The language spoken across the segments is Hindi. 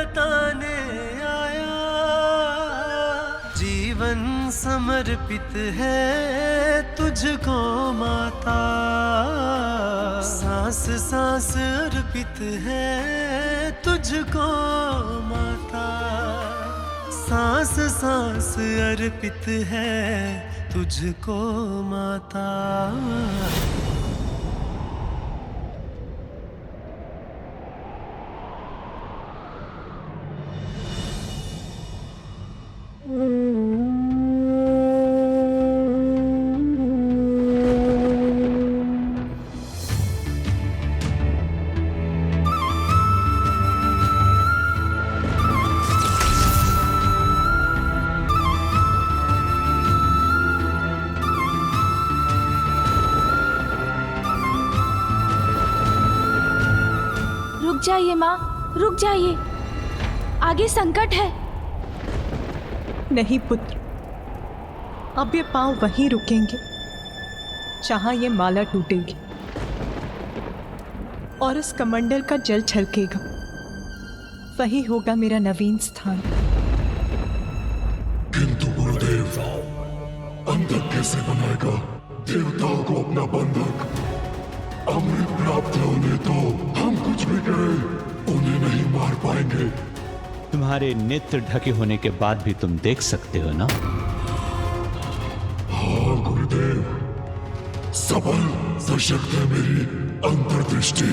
बताने आया, जीवन समर्पित है तुझको माता, सांस सांस अर्पित है तुझको माता, सांस सांस अर्पित है तुझको माता। रुक जाइए माँ, रुक जाइए, आगे संकट है। नहीं पुत्र, अब ये पांव वहीं रुकेंगे जहां ये माला टूटेगी और इस कमंडल का जल छलकेगा। वही होगा मेरा नवीन स्थान। किंतु गुरुदेव, अंधक कैसे बनाएगा देवताओं को अपना बंधक? अमृत प्राप्त होने तो हम कुछ भी करें उन्हें नहीं मार पाएंगे। तुम्हारे नेत्र ढके होने के बाद भी तुम देख सकते हो ना? हाँ गुरुदेव, सबल सशक्त है मेरी अंतर्दृष्टि,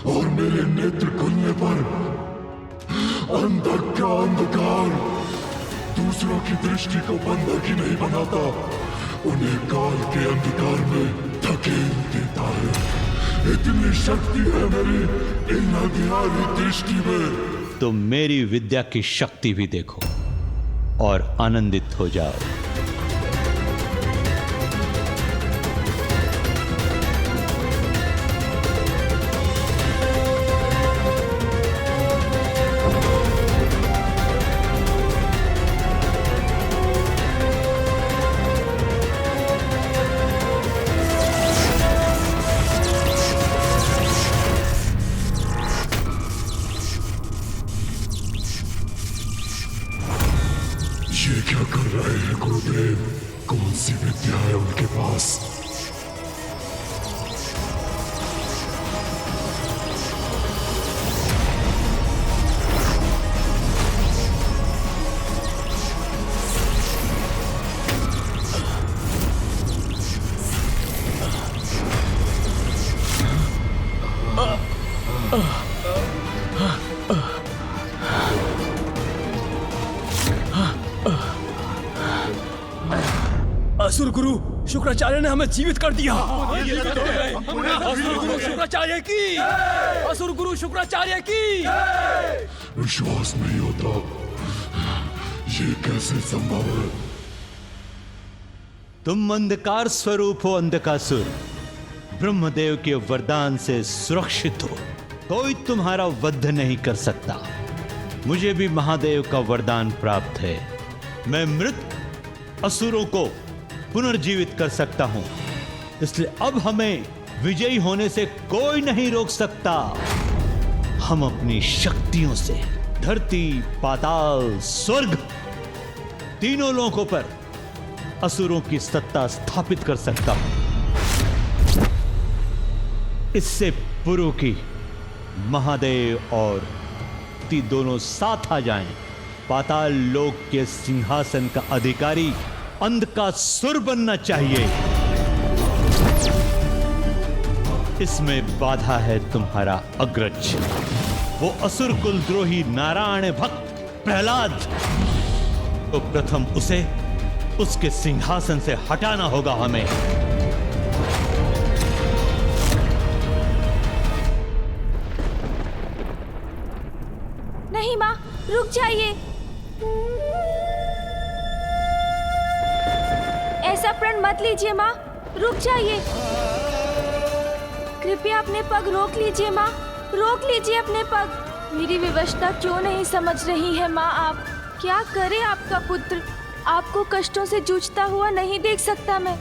और मेरे नेत्र खुलने पर अंधक का अंधकार दूसरों की दृष्टि को बंधक ही नहीं बनाता, उन्हें काल के अंधकार में धकेल देता है। इतनी शक्ति है मेरी इन अंधियारी दृष्टि में। तो मेरी विद्या की शक्ति भी देखो और आनंदित हो जाओ। ये क्या कर रहे हैं गुरुदेव? कौन सी विद्या है उनके पास? असुर गुरु शुक्राचार्य ने हमें जीवित कर दिया। असुर गुरु शुक्राचार्य की, असुर गुरु शुक्राचार्य की। विश्वास नहीं होता, ये कैसे संभव है? तुम अंधकार स्वरूप हो अंधकासुर, ब्रह्मदेव के वरदान से सुरक्षित हो, कोई तुम्हारा वध नहीं कर सकता। मुझे भी महादेव का वरदान प्राप्त है, मैं मृत असुरों को पुनर्जीवित कर सकता हूं, इसलिए अब हमें विजयी होने से कोई नहीं रोक सकता। हम अपनी शक्तियों से धरती, पाताल, स्वर्ग तीनों लोकों पर असुरों की सत्ता स्थापित कर सकता हूं। इससे पूर्व की महादेव और ती दोनों साथ आ जाएं, पाताल लोक के सिंहासन का अधिकारी अंधकासुर बनना चाहिए। इसमें बाधा है तुम्हारा अग्रज, वो असुर कुलद्रोही नारायण भक्त प्रहलाद। तो प्रथम उसे उसके सिंहासन से हटाना होगा हमें। नहीं माँ, रुक जाइए, ऐसा प्रण मत लीजिए माँ, रुक जाइए। कृपया अपने पग रोक लीजिए माँ, रोक लीजिए अपने पग। मेरी विवशता क्यों नहीं समझ रही है माँ आप? क्या करे आपका पुत्र? आपको कष्टों से जूझता हुआ नहीं देख सकता मैं।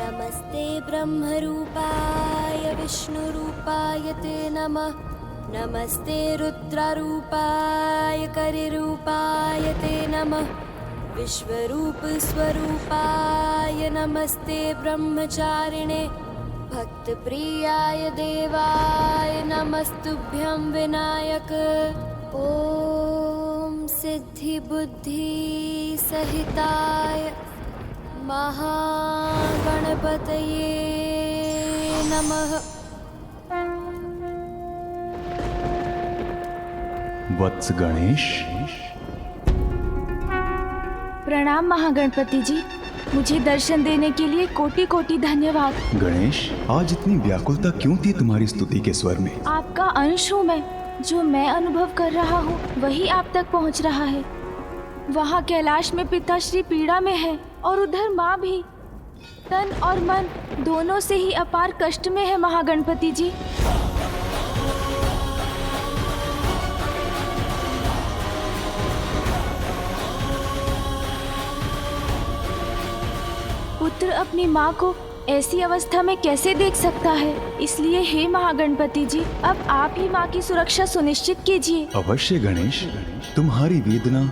नमस्ते ब्रह्मरूपाय विष्णुरूपाय ते नमः। नमस्ते रुद्ररूपाय करिरूपाय ते नमः। विश्वरूप स्वरूपाय नमस्ते ब्रह्मचारिणे। भक्तप्रियाय देवाय नमस्तुभ्यं विनायक। ॐ सिद्धिबुद्धि सहिताय महागणपतये नमः। वत्स गणेश। प्रणाम महागणपति जी, मुझे दर्शन देने के लिए कोटि कोटि धन्यवाद। गणेश, आज इतनी व्याकुलता क्यों थी तुम्हारी स्तुति के स्वर में? आपका अंश हूँ मैं, जो मैं अनुभव कर रहा हूँ वही आप तक पहुँच रहा है। वहाँ कैलाश में पिताश्री पीड़ा में है और उधर माँ भी तन और मन दोनों से ही अपार कष्ट में है महागणपति जी। पुत्र अपनी माँ को ऐसी अवस्था में कैसे देख सकता है? इसलिए हे महागणपति जी, अब आप ही माँ की सुरक्षा सुनिश्चित कीजिए। अवश्य गणेश, तुम्हारी वेदना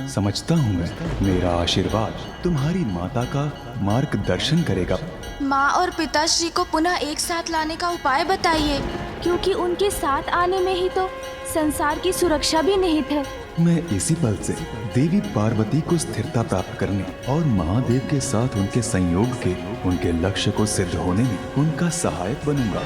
समझता हूँ मैं। मेरा आशीर्वाद तुम्हारी माता का मार्गदर्शन करेगा। माँ और पिताश्री को पुनः एक साथ लाने का उपाय बताइए, क्योंकि उनके साथ आने में ही तो संसार की सुरक्षा भी निहित है। मैं इसी पल से देवी पार्वती को स्थिरता प्राप्त करने और महादेव के साथ उनके संयोग के उनके लक्ष्य को सिद्ध होने में उनका सहायक बनूंगा।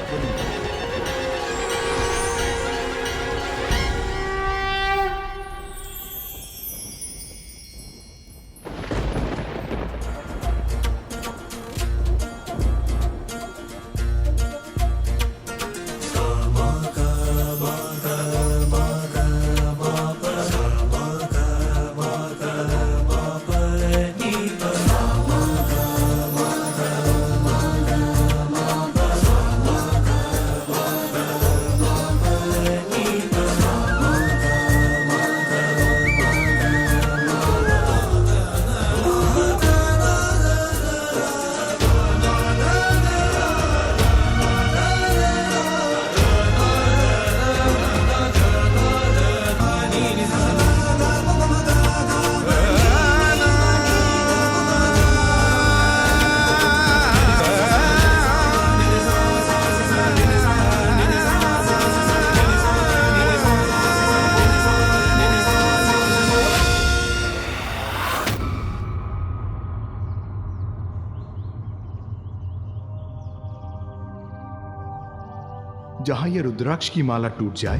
जहां यह रुद्राक्ष की माला टूट जाए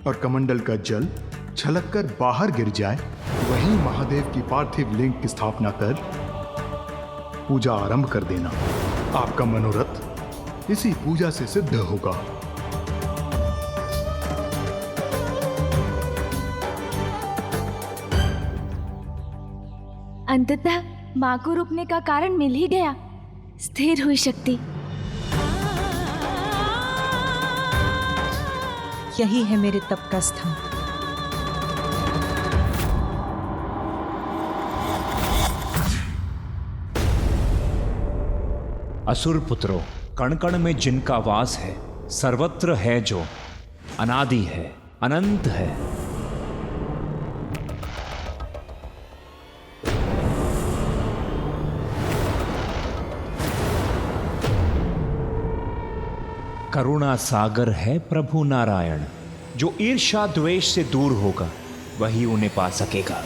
और कमंडल का जल छलककर बाहर गिर जाए, वहीं महादेव की पार्थिव लिंग की स्थापना कर पूजा आरंभ कर देना। आपका मनोरथ इसी पूजा से सिद्ध होगा। अंततः माँ को रुकने का कारण मिल ही गया। स्थिर हुई शक्ति। यही है मेरे तप का स्थान। असुर पुत्रों, कण कण में जिनका वास है, सर्वत्र है जो, अनादि है, अनंत है। करुणा सागर है प्रभु नारायण। जो ईर्ष्या द्वेष से दूर होगा वही उन्हें पा सकेगा।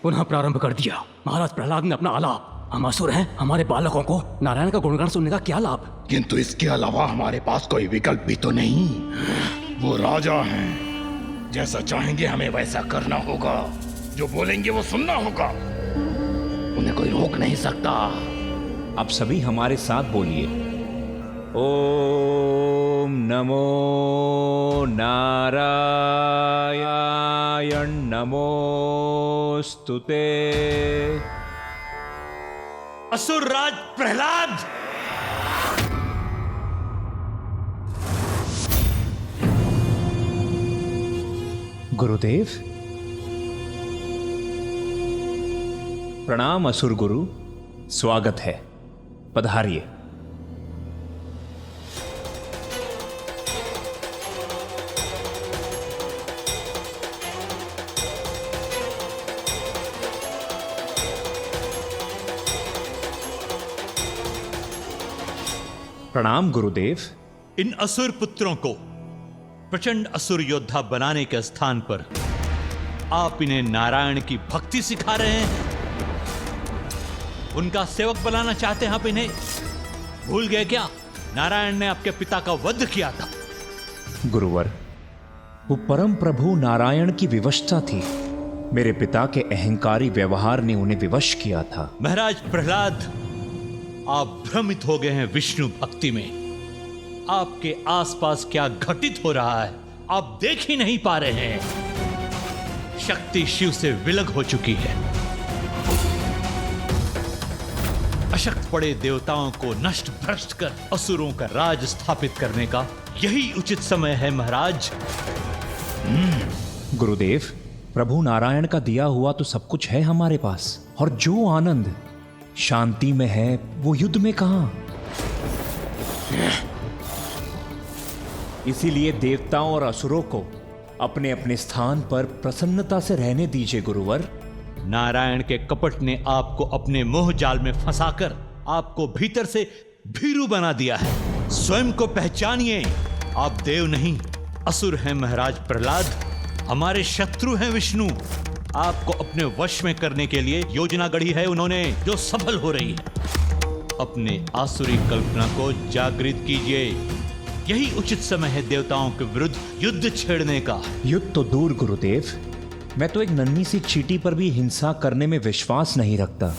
पुनः प्रारंभ कर दिया। महाराज प्रहलाद ने अपना आलाप। हम असुर हैं, हमारे बालकों को नारायण का गुणगान सुनने का क्या लाभ? किंतु इसके अलावा हमारे पास कोई विकल्प भी तो नहीं। वो राजा हैं, जैसा चाहेंगे हमें वैसा करना होगा। जो बोलेंगे वो सुनना होगा। उन्हें कोई रोक नहीं सकता। अब सभी हमारे साथ बोलिए, ओम नमो नारायण नमोस्तुते। असुरराज प्रहलाद, गुरुदेव। प्रणाम असुर गुरु, स्वागत है, पधारिए। प्रणाम गुरुदेव। इन असुर पुत्रों को प्रचंड असुर योद्धा बनाने के स्थान पर आप इन्हें नारायण की भक्ति सिखा रहे हैं, उनका सेवक बनाना चाहते हैं आप इन्हें। भूल गए क्या, नारायण ने आपके पिता का वध किया था। गुरुवर, वो परम प्रभु नारायण की विवशता थी। मेरे पिता के अहंकारी व्यवहार ने उन्हें विवश किया था। महाराज प्रहलाद, आप भ्रमित हो गए हैं विष्णु भक्ति में। आपके आसपास क्या घटित हो रहा है आप देख ही नहीं पा रहे हैं। शक्ति शिव से विलग हो चुकी है। अशक्त पड़े देवताओं को नष्ट भ्रष्ट कर असुरों का राज स्थापित करने का यही उचित समय है महाराज। गुरुदेव, प्रभु नारायण का दिया हुआ तो सब कुछ है हमारे पास, और जो आनंद शांति में है वो युद्ध में कहां। इसीलिए देवताओं और असुरों को अपने अपने स्थान पर प्रसन्नता से रहने दीजिए गुरुवर। नारायण के कपट ने आपको अपने मोह जाल में फंसाकर आपको भीतर से भीरू बना दिया है। स्वयं को पहचानिए, आप देव नहीं असुर हैं महाराज प्रहलाद। हमारे शत्रु हैं विष्णु। आपको अपने वश में करने के लिए योजना गढ़ी है उन्होंने, जो सफल हो रही है। अपने आसुरी कल्पना को जागृत कीजिए। यही उचित समय है देवताओं के विरुद्ध युद्ध छेड़ने का। युद्ध तो दूर गुरुदेव, मैं तो एक नन्ही सी चींटी पर भी हिंसा करने में विश्वास नहीं रखता।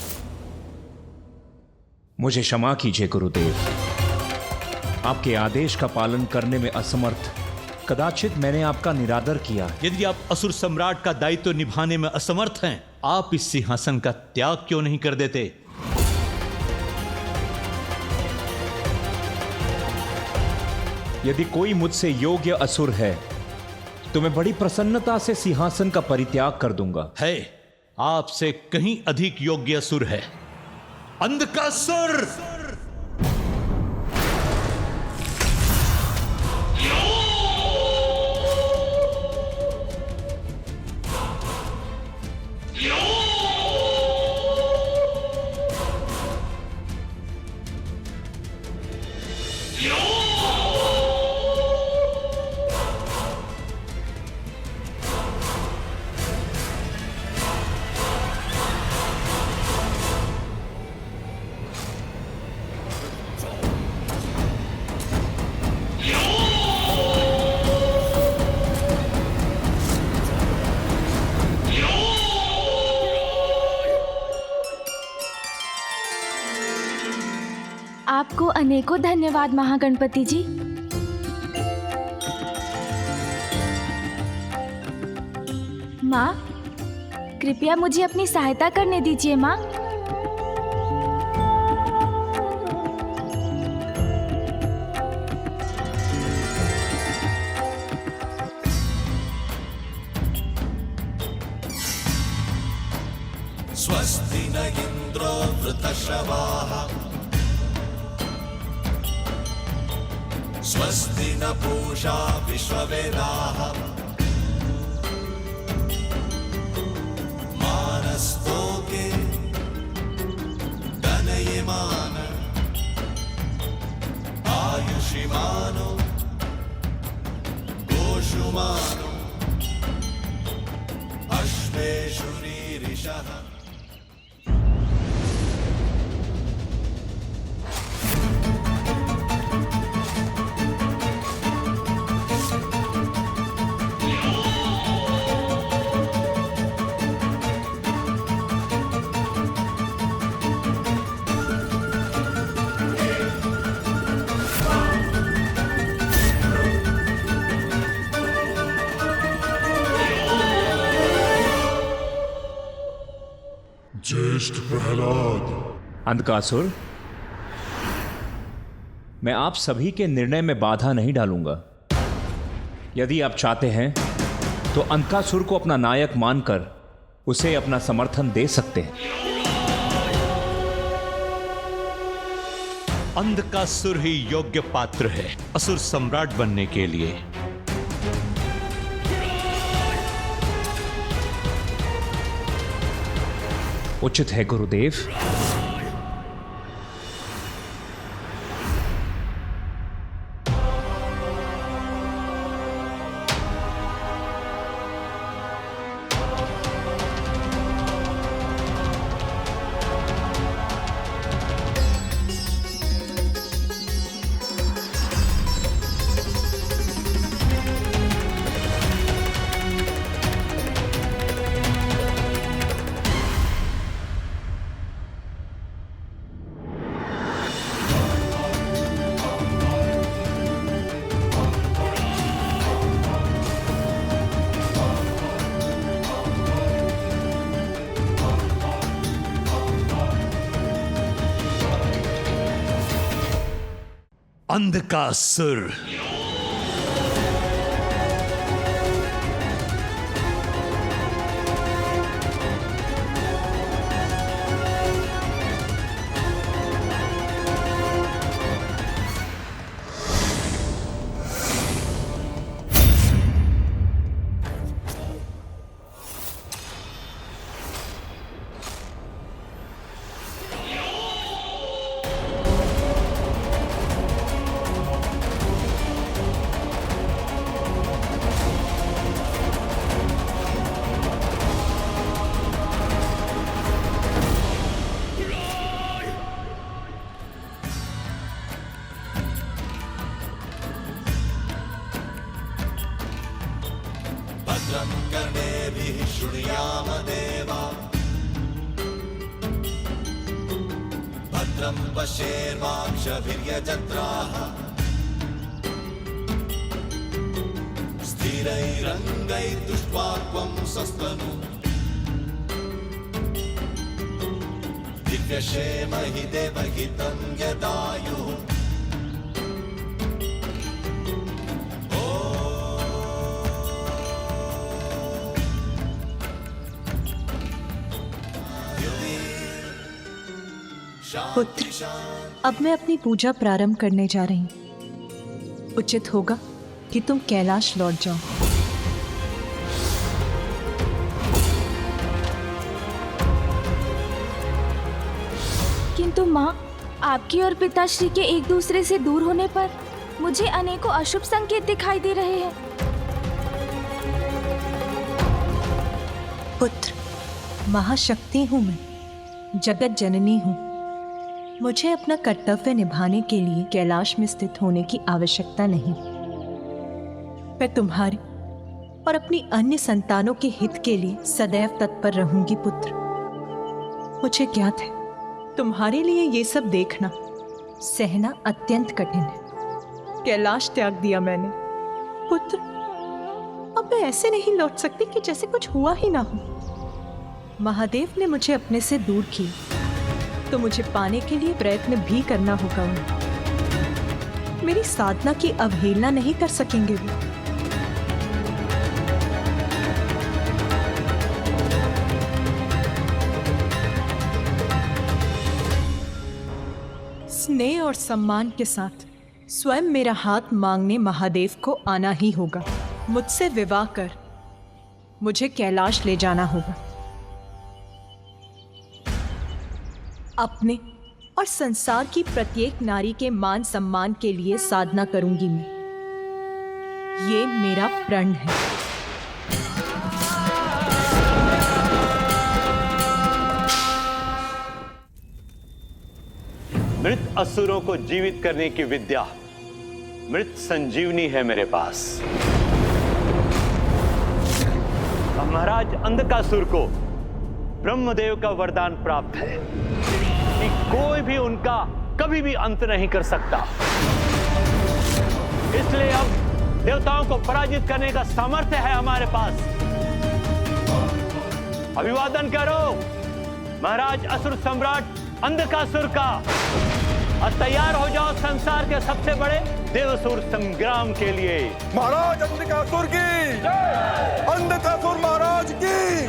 मुझे क्षमा कीजिए गुरुदेव। आपके आदेश का पालन करने में असमर्थ कदाचित मैंने आपका निरादर किया। यदि आप असुर सम्राट का दायित्व निभाने में असमर्थ हैं, आप इस सिंहासन का त्याग क्यों नहीं कर देते? यदि कोई मुझसे योग्य असुर है तो मैं बड़ी प्रसन्नता से सिंहासन का परित्याग कर दूंगा। है, आपसे कहीं अधिक योग्य असुर है, अंधकासुर। आपको अनेकों धन्यवाद महागणपति जी। माँ, कृपया मुझे अपनी सहायता करने दीजिए माँ। स्वस्ति न इंद्रो वृतश्रवाः स्वस्ति न पूषा विश्ववेदाः मानस्तोके गणयेमान आयुषिमानो गोषुमानो अश्वेषुरीरिषः। ज्येष्ठ प्रहलाद। अंधकासुर, मैं आप सभी के निर्णय में बाधा नहीं डालूंगा। यदि आप चाहते हैं तो अंधकासुर को अपना नायक मानकर उसे अपना समर्थन दे सकते हैं। अंधकासुर ही योग्य पात्र है असुर सम्राट बनने के लिए। उचित है गुरुदेव। अंधकासुर। भद्रं कर्णेभिः शृणुयाम देवा भद्रं पश्येर्वाक्षभिर्यजत्राः स्थिरैरङ्गैर्दृष्ट्वा सस्तनु दिव्यक्षेमहि देवहितं यदायुः पुत्र, अब मैं अपनी पूजा प्रारंभ करने जा रही हूँ। उचित होगा कि तुम कैलाश लौट जाओ। किंतु माँ, आपकी और पिताश्री के एक दूसरे से दूर होने पर मुझे अनेकों अशुभ संकेत दिखाई दे रहे हैं। पुत्र, महाशक्ति हूँ मैं, जगत जननी हूँ। मुझे अपना कर्तव्य निभाने के लिए कैलाश में स्थित होने की आवश्यकता नहीं। मैं तुम्हारे और अपनी अन्य संतानों के हित के लिए सदैव तत्पर रहूंगी पुत्र। मुझे ज्ञात है तुम्हारे लिए ये सब देखना सहना अत्यंत कठिन है। कैलाश त्याग दिया मैंने पुत्र। अब मैं ऐसे नहीं लौट सकती कि जैसे कुछ हुआ ही ना हो। महादेव ने मुझे अपने से दूर किया तो मुझे पाने के लिए प्रयत्न भी करना होगा उन्हें। मेरी साधना की अवहेलना नहीं कर सकेंगे वो। स्नेह और सम्मान के साथ स्वयं मेरा हाथ मांगने महादेव को आना ही होगा। मुझसे विवाह कर मुझे कैलाश ले जाना होगा। अपने और संसार की प्रत्येक नारी के मान सम्मान के लिए साधना करूंगी मैं। ये मेरा प्रण है। मृत असुरों को जीवित करने की विद्या मृत संजीवनी है मेरे पास। महाराज अंधकासुर को ब्रह्मदेव का वरदान प्राप्त है कि कोई भी उनका कभी भी अंत नहीं कर सकता। इसलिए अब देवताओं को पराजित करने का सामर्थ्य है हमारे पास। अभिवादन करो महाराज असुर सम्राट अंधकासुर का और तैयार हो जाओ संसार के सबसे बड़े देवसुर संग्राम के लिए। महाराज अंधकासुर की अंधकासुर महाराज की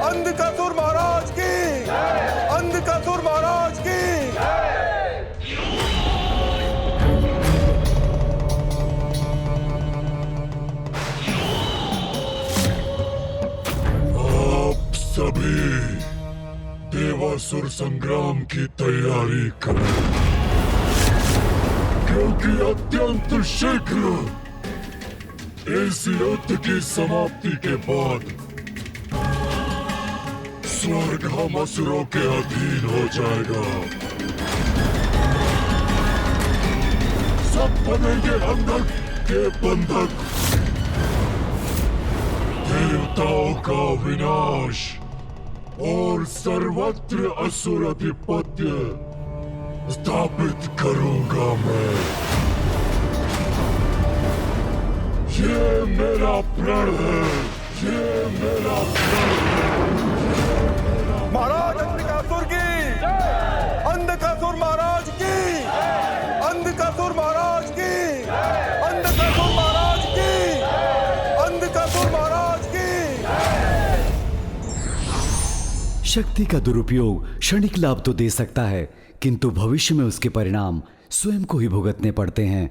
अंधकासुर महाराज की अंधकासुर महाराज की। आप सभी देवासुर संग्राम की तैयारी करें, क्योंकि अत्यंत शीघ्र इस युद्ध की समाप्ति के बाद स्वर्ग हम असुरों के अधीन हो जाएगा। सब बनेंगे अंधक के बंधक। देवताओं का विनाश और सर्वत्र असुर अधिपत्य स्थापित करूंगा मैं। ये मेरा प्रण है, ये मेरा प्रण है। महाराज अंधकासुर की अंधकासुर महाराज की अंधकासुर महाराज शक्ति का दुरुपयोग क्षणिक लाभ तो दे सकता है, किंतु भविष्य में उसके परिणाम स्वयं को ही भुगतने पड़ते हैं।